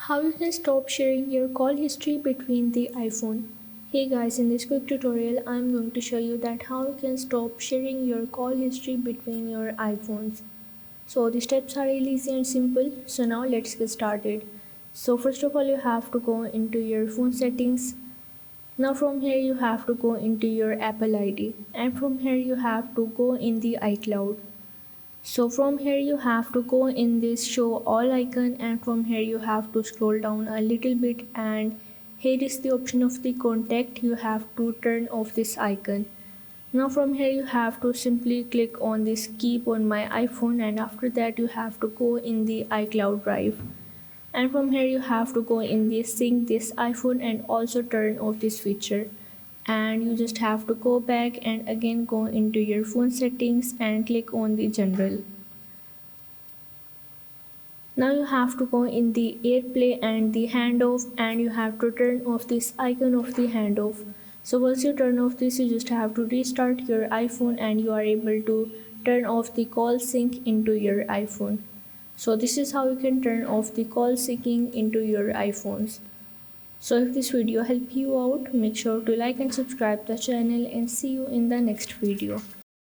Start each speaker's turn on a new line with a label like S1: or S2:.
S1: How you can stop sharing your call history between the iPhone. Hey guys, in this quick tutorial I'm going to show you that how you can stop sharing your call history between your iPhones. So the steps are really easy and simple. So now let's get started. So first of all you have to go into your phone settings. Now from here you have to go into your Apple ID, and from here you have to go in the iCloud. So from here you have to go in this show all icon, and from here you have to scroll down a little bit, and here is the option of the contact. You have to turn off this icon. Now from here you have to simply click on this keep on my iPhone, and after that you have to go in the iCloud drive. And from here you have to go in the sync this iPhone and also turn off this feature. And you just have to go back and again go into your phone settings and click on the general. Now you have to go in the AirPlay and the handoff, and you have to turn off this icon of the handoff. So once you turn off this, you just have to restart your iPhone and you are able to turn off the call sync into your iPhone. So this is how you can turn off the call syncing into your iPhones. So if this video helped you out, make sure to like and subscribe the channel, and see you in the next video.